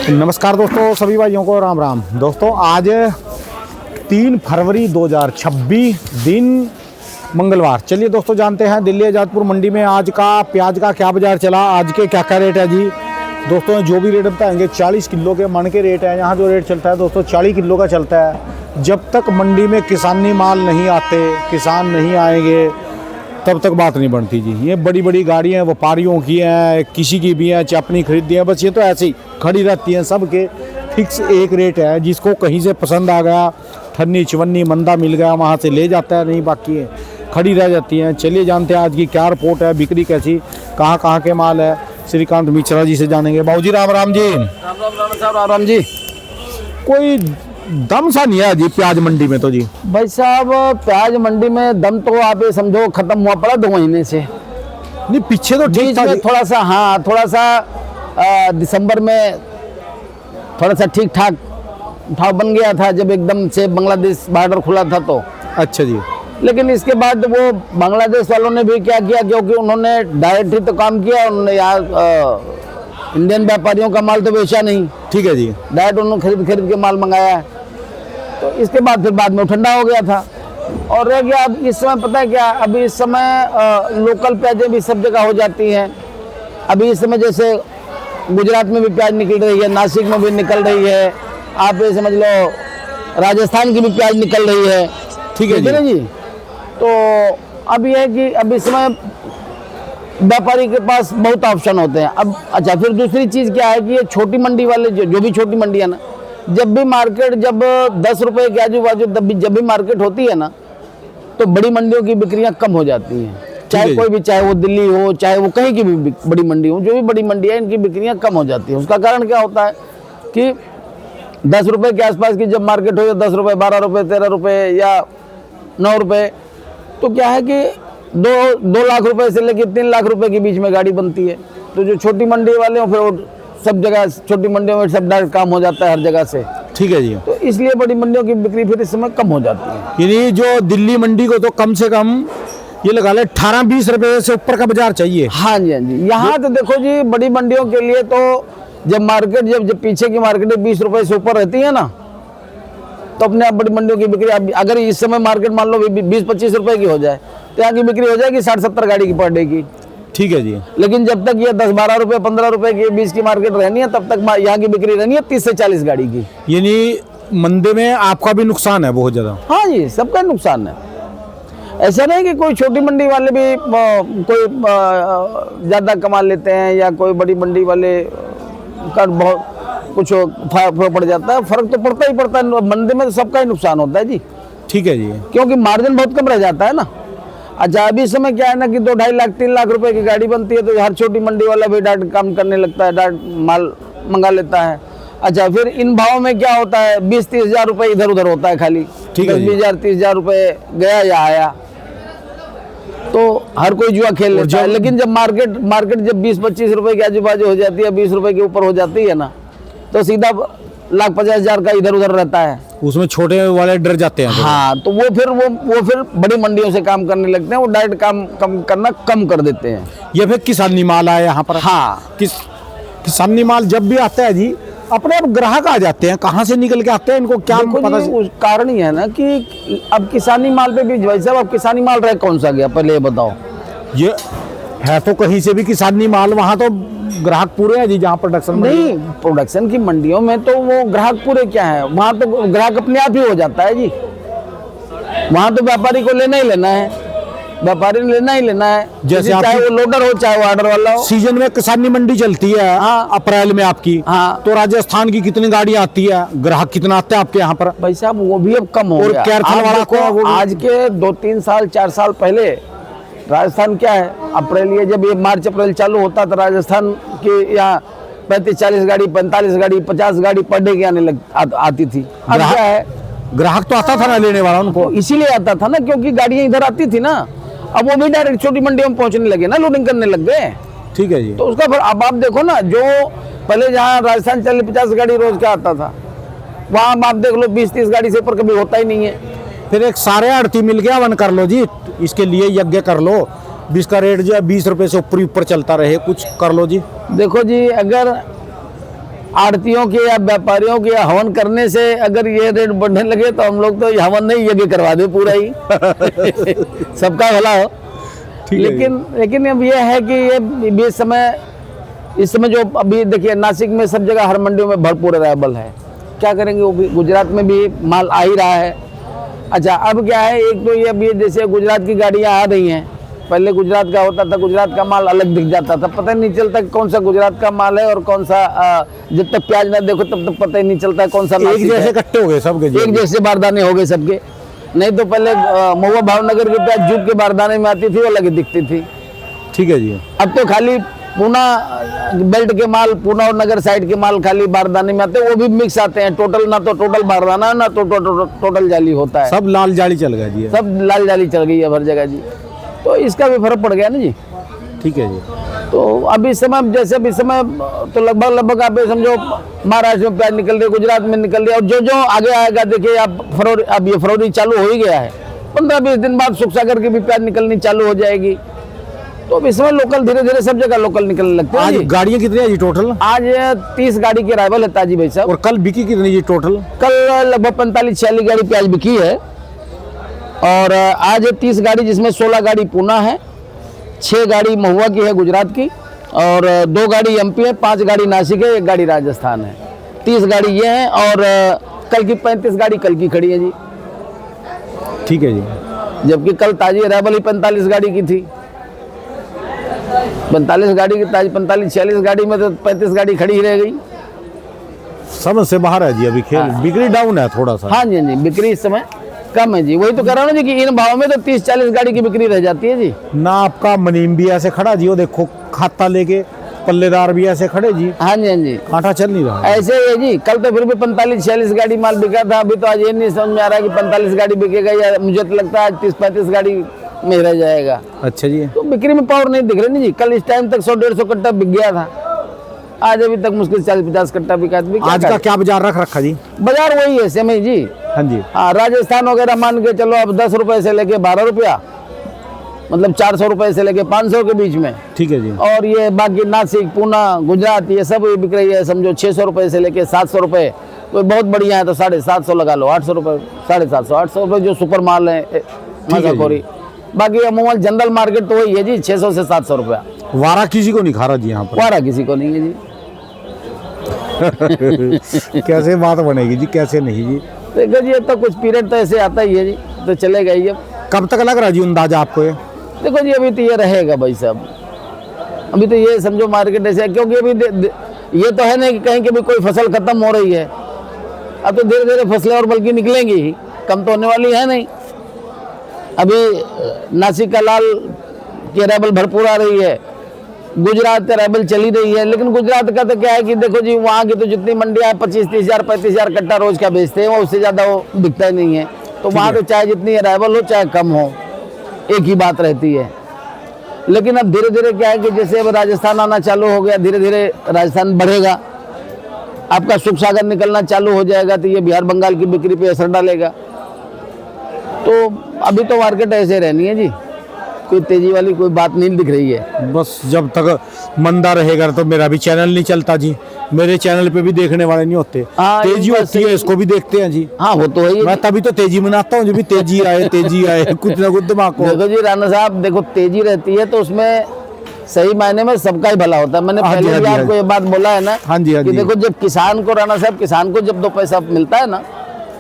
नमस्कार दोस्तों, सभी भाइयों को राम राम। दोस्तों आज 3 फरवरी 2026 दिन मंगलवार। चलिए दोस्तों जानते हैं दिल्ली आजादपुर मंडी में आज का प्याज का क्या बाजार चला, आज के क्या क्या रेट है जी। दोस्तों जो भी रेट बताएंगे 40 किलो के मन के रेट है। यहाँ जो रेट चलता है दोस्तों 40 किलो का चलता है। जब तक मंडी में किसानी माल नहीं आते, किसान नहीं आएंगे, तब तक बात नहीं बनती जी। ये बड़ी बड़ी गाड़ियाँ व्यापारियों की हैं, किसी की भी हैं, अपनी खरीदी है, बस ये तो ऐसे ही खड़ी रहती हैं। सब के फिक्स एक रेट है, जिसको कहीं से पसंद आ गया, ठन्नी चवन्नी मंदा मिल गया, वहाँ से ले जाता है, नहीं बाकी है खड़ी रह जाती हैं। चलिए जानते हैं आज की क्या रिपोर्ट है, बिक्री कैसी, कहाँ के माल है। श्रीकांत मिश्रा जी से जानेंगे। बाबू जी राम राम जी। राम राम जी। कोई दम सा नहीं है जी प्याज मंडी में तो जी। भाई साहब प्याज मंडी में दम तो आप ये समझो खत्म हुआ पड़ा 2 महीने से। नहीं पीछे तो ठीक था, थोड़ा सा, हाँ थोड़ा सा दिसंबर में थोड़ा सा ठीक ठाक भाव बन गया था, जब एकदम से बांग्लादेश बॉर्डर खुला था तो। अच्छा जी। लेकिन इसके बाद वो बांग्लादेश वालों ने भी क्या किया, क्योंकि उन्होंने डायरेक्ट ही तो काम किया, उन्होंने यहाँ इंडियन व्यापारियों का माल तो बेचा नहीं। ठीक है जी। डायरेक्ट उन्होंने खरीद के माल मंगाया, तो इसके बाद फिर बाद में ठंडा हो गया था। और रह गया अब इस समय पता है क्या, अभी इस समय लोकल प्याजें भी सब जगह हो जाती हैं। अभी इस समय जैसे गुजरात में भी प्याज निकल रही है, नासिक में भी निकल रही है, आप ये समझ लो राजस्थान की भी प्याज निकल रही है। ठीक है जी। तो अब यह है कि अब इस समय व्यापारी के पास बहुत ऑप्शन होते हैं। अब अच्छा फिर दूसरी चीज़ क्या है कि ये छोटी मंडी वाले जो भी छोटी मंडी है ना, जब भी मार्केट, जब 10 रुपए के आजू बाजू जब भी मार्केट होती है ना, तो बड़ी मंडियों की बिक्रियां कम हो जाती हैं। चाहे कोई भी, चाहे वो दिल्ली हो, चाहे वो कहीं की भी बड़ी मंडी हो, जो भी बड़ी मंडी है इनकी बिक्रियां कम हो जाती हैं। उसका कारण क्या होता है कि 10 रुपये के आसपास की जब मार्केट हो, 10 रुपये, 12 रुपये, 13 रुपये या 9 रुपये, तो क्या है कि 2 लाख रुपए से लेकर 3 लाख रुपए के बीच में गाड़ी बनती है। तो जो छोटी मंडी वाले हो, फिर वो सब जगह छोटी मंडियों में सब डायरेक्ट काम हो जाता है हर जगह से। ठीक है जी। तो इसलिए बड़ी मंडियों की बिक्री फिर इस समय कम हो जाती है। यानी जो दिल्ली मंडी को तो कम से कम ये लगा ले 18-20 रुपए से ऊपर का बाजार चाहिए। हाँ जी, हाँ जी। यहाँ तो देखो जी बड़ी मंडियों के लिए तो जब मार्केट जब पीछे की मार्केट 20 रुपए से ऊपर रहती है ना, तो अपने आप बड़ी मंडियों की बिक्री, अगर इस समय मार्केट मान लो 20-25 रुपए की हो जाए, तो यहाँ की बिक्री हो जाएगी 60-70 गाड़ी की पर डे की। ठीक है जी। लेकिन जब तक ये 10-12 रुपए, 15 रुपए के बीच की मार्केट रहनी है, तब तक यहाँ की बिक्री रहनी है 30 से 40 गाड़ी की। यानी मंदी में आपका भी नुकसान है बहुत ज्यादा। हाँ जी, सबका नुकसान है। ऐसा नहीं कि कोई छोटी मंडी वाले भी कोई ज्यादा कमा लेते हैं, या कोई बड़ी मंडी वाले का बहुत कुछ फर्क पड़ जाता है। फर्क तो पड़ता ही पड़ता है, मंदी में तो सबका ही नुकसान होता है जी। ठीक है जी। क्योंकि मार्जिन बहुत कम रह जाता है ना। अच्छा अभी इस समय क्या है ना कि 2-2.5 लाख 3 लाख रुपए की गाड़ी बनती है, तो हर छोटी मंडी वाला भी डायरेक्ट काम करने लगता है, डायरेक्ट माल मंगा लेता है। अच्छा फिर इन भाव में क्या होता है, 20-30 हजार रुपए इधर उधर होता है खाली। ठीक है, 20-30 हजार रुपए गया या आया, तो हर कोई जुआ खेल लेता है। लेकिन जब मार्केट जब 20-25 रुपए के आजू बाजू हो जाती है, 20 रुपए के ऊपर हो जाती है ना, तो सीधा 1,50,000 का इधर उधर रहता है। उसमें छोटे वाले डर जाते हैं। हाँ, तो वो फिर बड़ी मंडियों से काम करने लगते हैं, वो डायरेक्ट काम करना कम कर देते हैं। ये फिर किसानी माल आया यहाँ पर। हाँ, किसानी माल जब भी आता है जी, अपने आप ग्राहक आ जाते हैं। कहाँ से निकल के आते हैं इनको क्या पता। उस कारण ही है ना कि अब किसानी माल पे भी भाई साहब, अब किसानी माल रह कौन सा गया, पहले ये बताओ। ये है तो कहीं से भी किसानी माल, वहाँ तो ग्राहक पूरे हैं जी। जहाँ प्रोडक्शन नहीं, प्रोडक्शन की मंडियों में तो वो ग्राहक पूरे क्या है, वहाँ तो ग्राहक अपने आप ही हो जाता है जी। वहाँ तो व्यापारी को लेना ही लेना है, व्यापारी ने लेना ही लेना है, जैसे चाहे वो लोडर हो चाहे वो ऑर्डर वाला हो। सीजन में किसानी मंडी चलती है। हाँ, अप्रैल में आपकी। हाँ, तो राजस्थान की कितनी गाड़ी आती है, ग्राहक कितना आते हैं आपके यहाँ पर? भाई साहब वो भी अब कम हो गया। कैरथल वाला को आज के 2-3 साल 4 साल पहले राजस्थान क्या है, अप्रैल, ये जब ये मार्च अप्रैल चालू होता था, राजस्थान के यहाँ 35-40 गाड़ी, 45 गाड़ी, 50 गाड़ी पर डे के आती थी। अब क्या है, ग्राहक तो आता था ना लेने वाला, उनको इसीलिए आता था ना क्योंकि गाड़ियां इधर आती थी ना। अब वो भी डायरेक्ट छोटी मंडियों में पहुंचने लगे ना, लोडिंग करने लग गए। ठीक है जी। तो उसका फिर अब आप देखो ना, जो पहले जहाँ राजस्थान चले 50 गाड़ी रोज का आता था, वहाँ आप देख लो 20-30 गाड़ी से ऊपर कभी होता ही नहीं है। फिर एक सारे आड़ती मिल गया, वन कर लो जी, इसके लिए यज्ञ कर लो, जिसका रेट जो है 20 रुपए से ऊपर चलता रहे, कुछ कर लो जी। देखो जी, अगर आड़तियों के या व्यापारियों के या हवन करने से अगर ये रेट बढ़ने लगे तो हम लोग तो ये हवन नहीं यज्ञ करवा दे पूरा ही सबका भला हो। ठीक है लेकिन अब ये है कि ये इस समय जो अभी देखिए नासिक में सब जगह हर मंडियों में भरपूर अवेलेबल है, क्या करेंगे वो भी, गुजरात में भी माल आ ही रहा है। अच्छा अब क्या है, एक तो ये अभी जैसे गुजरात की गाड़ियाँ आ रही हैं, पहले गुजरात का होता था, गुजरात का माल अलग दिख जाता था, पता नहीं चलता कि कौन सा गुजरात का माल है और कौन सा जब तक प्याज ना देखो तब तक पता ही नहीं चलता कौन सा एक जैसे इकट्ठे हो गए सबके जी। एक जैसे बारदाने हो गए सबके। नहीं तो पहले महुआ भावनगर की प्याज जूट के बारदाने में आती थी, वो अलग दिखती थी। ठीक है जी। अब तो खाली पूना बेल्ट के माल, पूना और नगर साइड के माल खाली बारदाने में आते हैं, वो भी मिक्स आते हैं, टोटल ना तो टोटल बारदाना ना तो टोटल जाली होता है, सब लाल जाली चल गया जी। सब लाल जाली चल गई है हर जगह जी। तो इसका भी फर्क पड़ गया ना जी। ठीक है जी। तो अभी समय जैसे अभी समय तो लगभग आप ये समझो महाराष्ट्र में प्याज निकल रही है, गुजरात में निकल रही है, और जो आगे आएगा देखिए आप अब ये फरवरी चालू हो ही गया है, 15-20 दिन बाद सुख सागर की भी प्याज निकलनी चालू हो जाएगी। तो अब इसमें लोकल धीरे धीरे सब जगह लोकल निकलने लगते हैं। आज गाड़ियाँ कितनी है जी टोटल? आज 30 गाड़ी की अराइवल है ताजी भाई साहब। और कल बिकी कितनी जी टोटल? कल लगभग 45-46 गाड़ी प्याज बिकी है, और आज 30 गाड़ी जिसमें 16 गाड़ी पूना है, 6 गाड़ी महुआ की है गुजरात की, और 2 गाड़ी एमपी है, 5 गाड़ी नासिक है, 1 गाड़ी राजस्थान है। 30 गाड़ी ये है, और कल की 35 गाड़ी कल की खड़ी है जी। ठीक है जी। जबकि कल ताजी अराइवल ही 45 गाड़ी की थी। 45 गाड़ी की ताजी 45-46 गाड़ी में तो 35 गाड़ी खड़ी ही रह गई। समझ से बाहर है जी अभी खेल। बिक्री डाउन है थोड़ा सा। हाँ जी, हाँ जी, बिक्री इस समय कम है जी। वही तो कह रहा हूँ ना जी कि इन भाव में तो 30-40 गाड़ी की बिक्री रह जाती है जी। ना आपका मनीम भी ऐसे खड़ा जी, वो देखो खाता लेके, पल्लेदार भी ऐसे खड़े जी। हाँ जी, हाँ जी, कांटा चल नहीं रहा। ऐसे ही है जी। कल तो फिर भी 45-46 गाड़ी माल बिका था, अभी तो आज ये नहीं समझ में आ रहा कि 45 गाड़ी बिकेगा, या मुझे तो लगता है आज 30-35 गाड़ी में रह जाएगा। अच्छा जी। तो बिक्री में पावर नहीं दिख रही नहीं जी। कल इस टाइम तक 100-150 कट्टा बिक गया था, आज अभी तक मुश्किल 40-50 कट्टा बिका। आज का क्या बाजार रखा जी? बाजार वही है सेम ही जी। हाँ जी। हाँ, राजस्थान वगैरह मान के चलो अब 10 रुपए से लेके 12 रुपया, मतलब 400 रुपए से लेके 500 के बीच में। ठीक है जी। और ये बाकी नासिक, पूना, गुजरात ये सब बिक रही है समझो 600 रुपए से लेके 700 रुपए। कोई बहुत बढ़िया है तो 750 लगा लो, 800 रुपए, 750, 800 रुपए जो सुपर माल है मजाकोरी। बाकी अमूमन जनरल मार्केट तो वही है जी, 600 से 700 रुपया। वारा किसी को नहीं खा रहा जी यहाँ पर? वारा किसी को नहीं है जी। कैसे बात बनेगी जी, कैसे नहीं जी? देखो जी अब तो कुछ पीरियड तो ऐसे आता ही है जी, तो चलेगा ही। अब कब तक लग रहा है जी अंदाजा आपको ये? देखो जी अभी तो ये रहेगा भाई साहब, अभी तो ये समझो मार्केट ऐसे है, क्योंकि अभी ये तो है नहीं कि कहीं की भी कोई फसल खत्म हो रही है। अब तो धीरे धीरे फसलें और बल्कि निकलेंगी ही, कम तो होने वाली है नहीं। अभी नासिक का लाल की अराइवल भरपूर आ रही है, गुजरात की अराइवल चली रही है, लेकिन गुजरात का तो क्या है कि देखो जी वहाँ की तो जितनी मंडियाँ 25-30 हज़ार 35 हज़ार कट्टा रोज का बेचते हैं, वो उससे ज़्यादा वो बिकता ही नहीं है। तो वहाँ तो चाहे जितनी अराइवल हो चाहे कम हो, एक ही बात रहती है। लेकिन अब धीरे धीरे क्या है कि जैसे अब राजस्थान आना चालू हो गया, धीरे धीरे राजस्थान बढ़ेगा, आपका सुख सागर निकलना चालू हो जाएगा, तो ये बिहार बंगाल की बिक्री पे असर डालेगा। तो अभी तो मार्केट ऐसे रहनी है जी, कोई तेजी वाली कोई बात नहीं दिख रही है। बस जब तक मंदा रहेगा तो मेरा भी चैनल नहीं चलता जी, मेरे चैनल पे भी देखने वाले नहीं होते। हाँ, तेजी होती है इसको भी देखते हैं जी। हाँ वो तो है ही। मैं तभी तो तेजी मनाता हूँ, जो भी तेजी आए तेजी आए, कुछ ना कुछ दिमाग को। देखो जी राणा साहब, देखो तेजी रहती है तो उसमें सही मायने में सबका ही भला होता है। मैंने हाँ जी, पहले हाँ भी जी, आपको हाँ ये बात बोला है ना, हाँ जी, हाँ कि जी। देखो जब किसान को, राणा साहब, किसान को जब 2 पैसा मिलता है ना,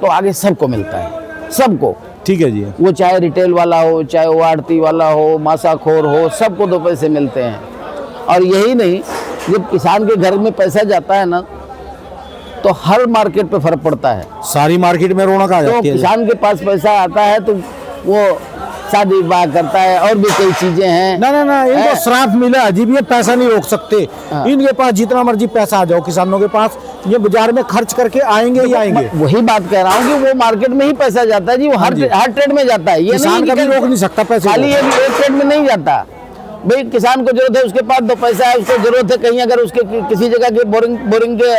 तो आगे सबको मिलता है, सबको। ठीक है जी। वो चाहे रिटेल वाला हो, चाहे वो आड़ती वाला हो, मासाखोर हो, सबको 2 पैसे मिलते हैं। और यही नहीं, जब किसान के घर में पैसा जाता है ना, तो हर मार्केट पे फर्क पड़ता है। सारी मार्केट में रौनक आ तो जाती है। किसान के पास पैसा आता है तो वो शादी विवाह करता है, और भी कई चीजें हैं। ना ना ना, इनको श्राप मिला अजीब, ये पैसा नहीं रोक सकते। इनके पास जितना मर्जी पैसा आ जाओ, किसानों के पास, ये बाजार में खर्च करके आएंगे ही आएंगे। वही बात कह रहा हूँ कि वो मार्केट में ही पैसा जाता है जी, वो हर ट्रेड में जाता है। ये किसान नहीं कभी रोक नहीं सकता पैसे को। खाली ये एक ट्रेड में नहीं जाता भाई। किसान को जरूरत है, उसके पास 2 पैसा है, उसको जरूरत है कहीं अगर उसके किसी जगह की बोरिंग के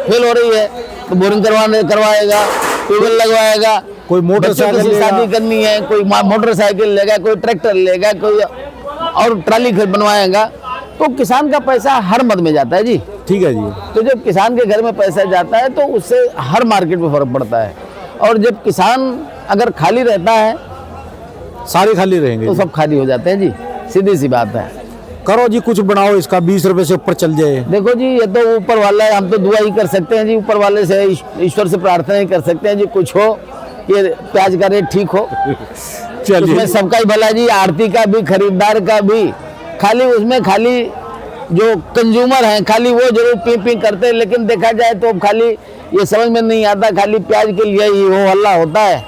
फेल हो रही है तो बोरिंग करवाएगा, ट्यूबवेल लगवाएगा, कोई मोटरसाइकिल बच्चों की शादी करनी है, कोई मोटरसाइकिल लेगा, कोई ट्रैक्टर लेगा, कोई और ट्राली बनवाएगा। तो किसान का पैसा हर मद में जाता है जी। ठीक है जी। तो जब किसान के घर में पैसा जाता है तो उससे हर मार्केट में फर्क पड़ता है। और जब किसान अगर खाली रहता है सारे खाली रहेंगे तो जी। सब खाली हो जाते हैं जी, सीधी सी बात है। करो जी, कुछ बनाओ इसका, 20 रुपए से ऊपर चल जाए। देखो जी, ये तो ऊपर वाला है, हम तो दुआ ही कर सकते हैं जी, ऊपर वाले से ईश्वर से प्रार्थना ही कर सकते हैं जी, कुछ हो, ये प्याज का रेट ठीक हो। चलिए उसमें सबका ही भला जी, आड़ती का भी, खरीदार का भी। खाली उसमें खाली जो कंज्यूमर हैं खाली वो जरूर पी पी करते हैं, लेकिन देखा जाए तो खाली ये समझ में नहीं आता, खाली प्याज के लिए ही वो हल्ला होता है।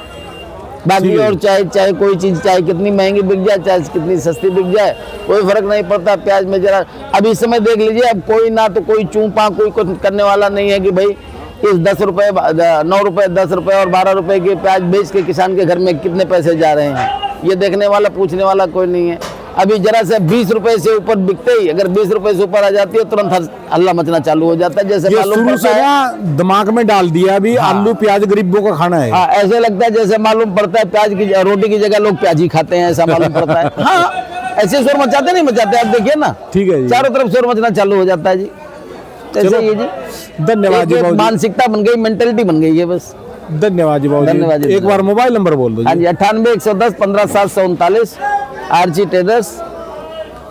बाकी और चाहे कोई चीज़ चाहे कितनी महंगी बिक जाए, चाहे कितनी सस्ती बिक जाए, कोई फर्क नहीं पड़ता प्याज में जरा। अब इस समय देख लीजिए, अब कोई ना तो कोई चूपा कोई कुछ करने वाला नहीं है कि भाई इस 10 रुपये 9 रुपये 10 रुपये और 12 रुपये के प्याज बेच के किसान के घर में कितने पैसे जा रहे हैं, ये देखने वाला पूछने वाला कोई नहीं है। अभी जरा से 20 रुपए से ऊपर बिकते ही, अगर 20 रुपए से ऊपर आ जाती है तुरंत हल्ला मचना चालू हो जाता है। जैसे ये मालूम शुरू पड़ता से है, ना दिमाग में डाल दिया अभी, आलू प्याज गरीबों का खाना है। हाँ, ऐसे लगता है जैसे मालूम पड़ता है प्याज की रोटी की जगह लोग प्याज ही खाते हैं, ऐसा मालूम पड़ता है। हाँ, ऐसे शोर मचाते नहीं मचाते, आप देखिए ना, ठीक है जी। चारों तरफ शोर मचना चालू हो जाता है जी। ऐसे ही है जी, धन्यवाद जी एक बाबू जी। मानसिकता बन गई, मेंटेलिटी बन गई है बस। धन्यवाद जी बाबू धन्यवाद जी। जी। एक बार मोबाइल नंबर बोल दो हाँ जी। जी, 98 110 15 739, आरजी ट्रेडर्स,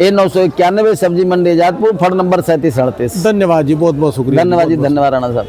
A991, सब्जी मंडी आजादपुर, फड़ नंबर 3738। धन्यवाद जी, बहुत बहुत शुक्रिया। धन्यवाद जी, धन्यवाद राणा साहब।